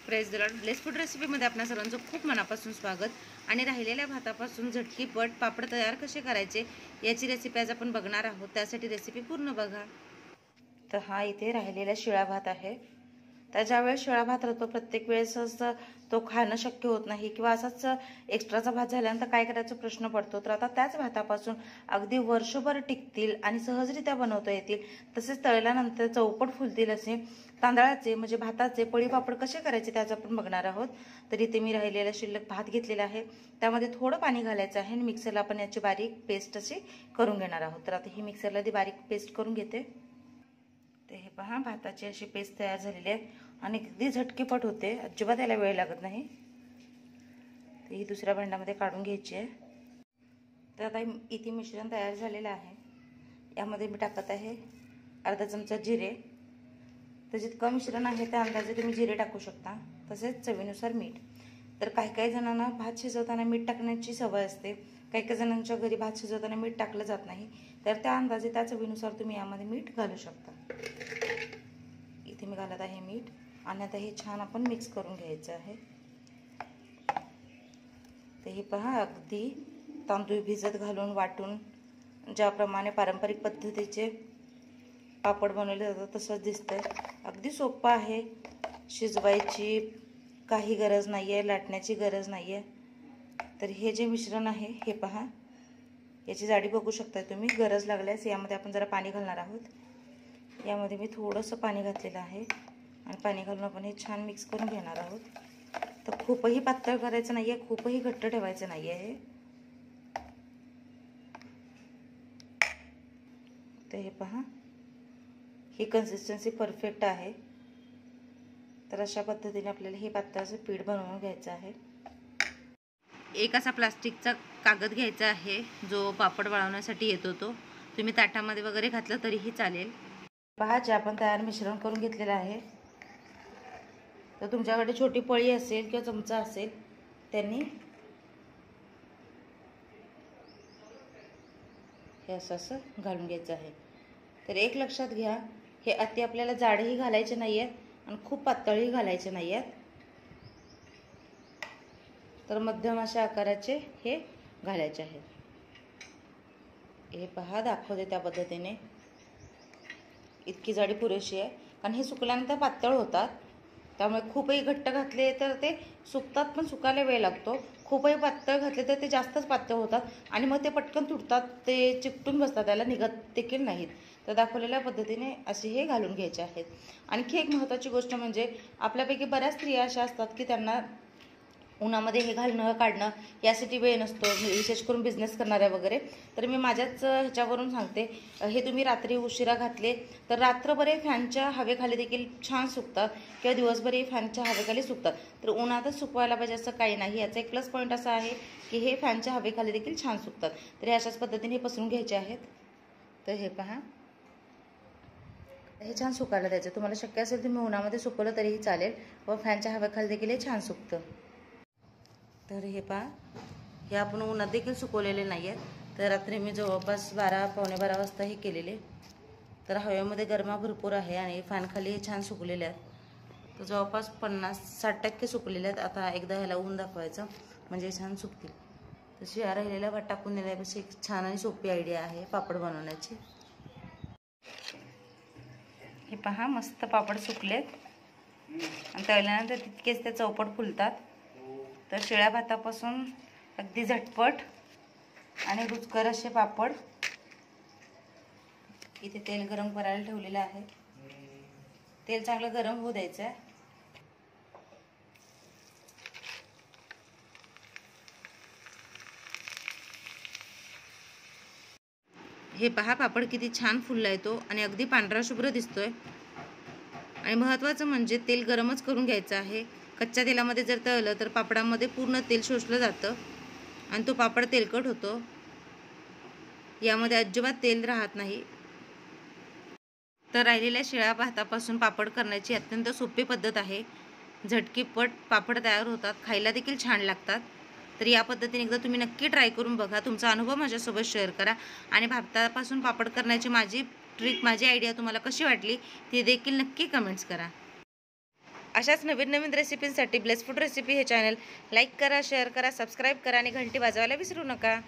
Press the Lord. Bless food रेसिपीमध्ये आपल्या सर्वांचं खूप मनापासून स्वागत. आणि राहिलेल्या भातापासून झटकीपट पापड तयार कसे करायचे याची रेसिपी आज आपण बघणार आहोत. त्यासाठी रेसिपी पूर्ण बघा. तर हा इथे राहिलेला शिळा भात आहे. तर ज्यावेळेस शिळा भात राहतो प्रत्येक वेळेस तो खाणं शक्य होत नाही किंवा असाच एक्स्ट्राचा भात झाल्यानंतर काय करायचा प्रश्न पडतो. तर आता त्याच भातापासून अगदी वर्षभर टिकतील आणि सहजरित्या बनवता येतील, तसेच तळल्यानंतर चौपट फुलतील असे तांदळाचे म्हणजे भाताचे पळी पापड कसे करायचे त्याचं आपण बघणार आहोत. तर इथे मी राहिलेला शिल्लक भात घेतलेला आहे, त्यामध्ये थोडं पाणी घालायचं आहे आणि मिक्सरला आपण याची बारीक पेस्ट अशी करून घेणार आहोत. तर आता ही मिक्सरला ती बारीक पेस्ट करून घेते. ते हे पहा, भाताची अशी पेस्ट तयार झालेली आहे आणि अगदी झटकीपट होते, अजिबात याला वेळ लागत नाही. तर ही दुसऱ्या भांड्यामध्ये काढून घ्यायची आहे. तर आता इथे मिश्रण तयार झालेलं आहे. यामध्ये मी टाकत आहे अर्धा चमचा जिरे. तर जितकं मिश्रण आहे त्या अंदाजे तुम्ही जिरे टाकू शकता, तसेच चवीनुसार मीठ. तर काही जणांना भात शिजवताना मीठ टाकण्याची सवय असते, काही जणांच्या घरी भात शिजवताना मीठ टाकलं जात नाही. तर त्या अंदाजे त्या चवीनुसार तुम्ही यामध्ये मीठ घालू शकता. इथे मी घालत आहे मीठ आणि आता हे छान आपण मिक्स करून घ्यायचं आहे. तर हे पहा, अगदी तांदूळ भिजत घालून वाटून ज्याप्रमाणे पारंपरिक पद्धतीचे पापड बनवले जातात तसंच दिसतंय. अगदी सोपं आहे, शिजवायची काही गरज नाही आहे, लाटण्याची गरज नाही आहे. तर हे जे मिश्रण आहे हे पहा, याची जाडी बघू शकता तुम्ही. गरज लागल्यास यामध्ये आपण जरा पाणी घालणार आहोत. यामध्ये मी थोडंसं पाणी घातलेलं आहे आणि पाणी घालून आपण हे छान मिक्स करून घेणार आहोत. तर खूपही पातळ करायचं नाही आहे, खूपही घट्ट ठेवायचं नाही आहे. तर हे पहा, ही कन्सिस्टन्सी परफेक्ट आहे. तर अशा पद्धतीने आपल्याला हे पातळाचं पीठ बनवून घ्यायचं आहे. एक असा प्लास्टिकचा कागद घ्यायचा आहे जो पापड वाळवण्यासाठी येतो. तो तुम्ही ताटामध्ये वगैरे घातलं तरीही चालेल. पहा, जे आपण तयार मिश्रण करून घेतलेलं आहे, तर तुमच्याकडे छोटी पळी असेल किंवा चमचा असेल त्यांनी हे असं घालून घ्यायचं आहे. तर एक लक्षात घ्या, हे अति आपल्याला जाडही घालायचे नाही आहेत आणि खूप पातळही घालायचे नाही आहेत. तर मध्यम अशा आकाराचे हे घालायचे आहेत. हे पहा, दाखवते त्या पद्धतीने. इतकी जाडी पुरेशी आहे, कारण हे सुकल्यानंतर पातळ होतात. त्यामुळे खूपही घट्ट घातले तर ते सुकतात पण सुकायला वेळ लागतो. खूपही पातळ घातले तर ते जास्तच पातळ होतात आणि मग ते पटकन तुटतात, ते चिकटून बसतात, त्याला निघत देखील नाहीत. तर दाखवलेल्या पद्धतीने असे हे घालून घ्यायचे आहेत. आणखी एक महत्त्वाची गोष्ट म्हणजे आपल्यापैकी बऱ्याच स्त्रिया अशा असतात की त्यांना उन्हामध्ये हे घालणं काढणं यासाठी वेळ नसतो, विशेष करून बिझनेस करणाऱ्या वगैरे. तर मी माझ्याच ह्याच्यावरून सांगते, हे तुम्ही रात्री उशिरा घातले तर रात्रभर फॅनच्या हवेखाली देखील छान सुकतात किंवा दिवसभर फॅनच्या हवेखाली सुकतात. तर उन्हातच सुकवायला पाहिजे असं काही नाही. याचा एक प्लस पॉईंट असा आहे की हे फॅनच्या हवेखाली देखील छान सुकतात. तर हे अशाच पद्धतीने हे पसरून घ्यायचे आहेत. तर हे पहा, हे छान सुकायला द्यायचं. तुम्हाला शक्य असेल तुम्ही उन्हामध्ये सुकवलं तरीही चालेल व फॅनच्या हवेखाली देखील हे छान सुकतं. तर हे पहा, हे आपण उन्हात देखील सुकवलेले नाही आहेत. तर रात्री मी जवळपास 12 पावणे 12 वाजता हे केलेले. तर हवेमध्ये गरमा भरपूर आहे आणि फॅनखाली हे छान सुकलेले आहेत. तर जवळपास 50-60% सुकलेले आहेत. आता एकदा ह्याला ऊन दाखवायचं म्हणजे छान सुकतील. तर शिळा राहिलेला भात टाकून देण्यापेक्षा एक छान आणि सोपी आयडिया आहे पापड बनवण्याची. हे पहा, मस्त पापड सुकलेत आणि तळल्यानंतर तितकेच ते चौपट फुलतात. तर शिळ्या भातापासून अगदी झटपट आणि रुचकर असे पापड. इथे तेल गरम करायला ठेवलेलं आहे. तेल चांगलं गरम होऊ द्यायचं आहे. हे पहा, पापड किती छान फुलला आहे तो आणि अगदी पांढरा शुभ्र दिसतोय. आणि महत्त्वाचं म्हणजे तेल गरमच करून घ्यायचं आहे. कच्च्या तेलामध्ये जर तळलं तर पापडामध्ये पूर्ण तेल शोषलं जातं आणि तो पापड तेलकट होतो. यामध्ये अजिबात तेल राहत नाही. तर राहिलेल्या शिळ्या भातापासून पापड करण्याची अत्यंत सोपी पद्धत आहे. झटकीपट पापड तयार होतात, खायला देखील छान लागतात. तर या पद्धतीने एकदा तुम्ही नक्की ट्राय करून बघा. तुमचा अनुभव माझ्यासोबत शेअर करा आणि भातापासून पापड करण्याची माझी ट्रिक, माझी आयडिया तुम्हाला कशी वाटली ती देखील नक्की कमेंट्स करा. अशाच नवीन नवीन रेसिपींसाठी ब्लेस फूड रेसिपी हे चॅनल लाईक करा, शेअर करा, सबस्क्राईब करा आणि घंटी वाजवायला विसरू नका.